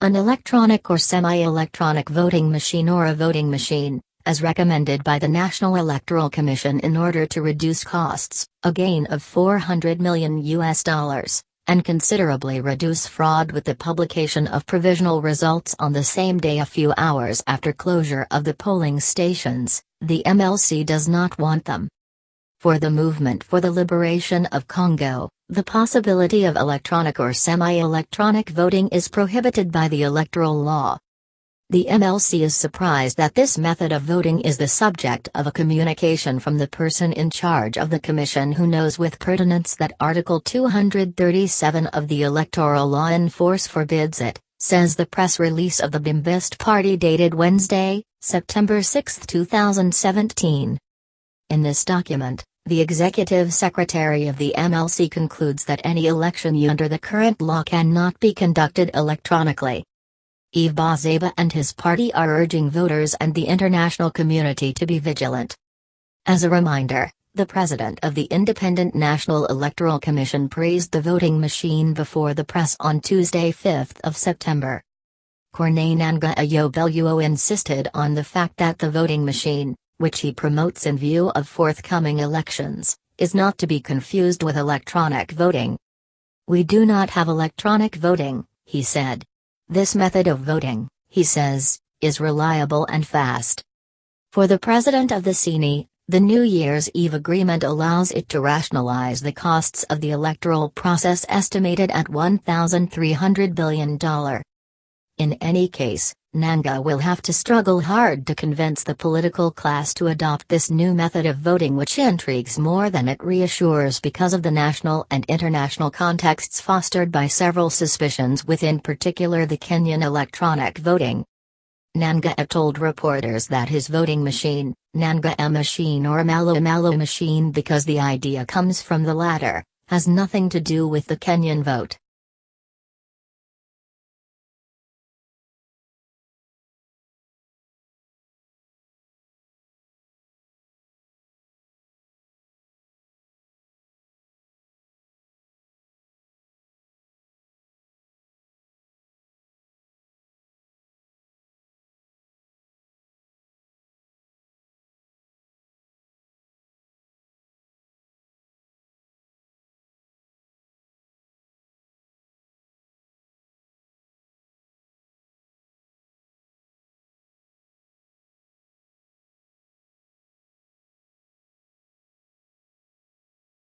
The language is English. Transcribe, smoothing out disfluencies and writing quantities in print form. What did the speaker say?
An electronic or semi-electronic voting machine or a voting machine, as recommended by the National Electoral Commission in order to reduce costs, a gain of $400 million, and considerably reduce fraud with the publication of provisional results on the same day a few hours after closure of the polling stations. The MLC does not want them. For the Movement for the Liberation of Congo, the possibility of electronic or semi-electronic voting is prohibited by the electoral law. The MLC is surprised that this method of voting is the subject of a communication from the person in charge of the commission, who knows with pertinence that Article 237 of the electoral law in force forbids it, says the press release of the Bimbist Party dated Wednesday, September 6, 2017. In this document, the executive secretary of the MLC concludes that any election under the current law cannot be conducted electronically. Yves Bazeba and his party are urging voters and the international community to be vigilant. As a reminder, the president of the Independent National Electoral Commission praised the voting machine before the press on Tuesday, 5th of September. Corneille Nangaa Ayobelluo insisted on the fact that the voting machine, which he promotes in view of forthcoming elections, is not to be confused with electronic voting. "We do not have electronic voting," he said. "This method of voting," he says, "is reliable and fast." For the president of the CENI, the New Year's Eve agreement allows it to rationalize the costs of the electoral process, estimated at $1,300 billion. In any case, Nangaa will have to struggle hard to convince the political class to adopt this new method of voting, which intrigues more than it reassures because of the national and international contexts fostered by several suspicions, within particular the Kenyan electronic voting. Nangaa told reporters that his voting machine, Nangaa machine or Malo machine because the idea comes from the latter, has nothing to do with the Kenyan vote.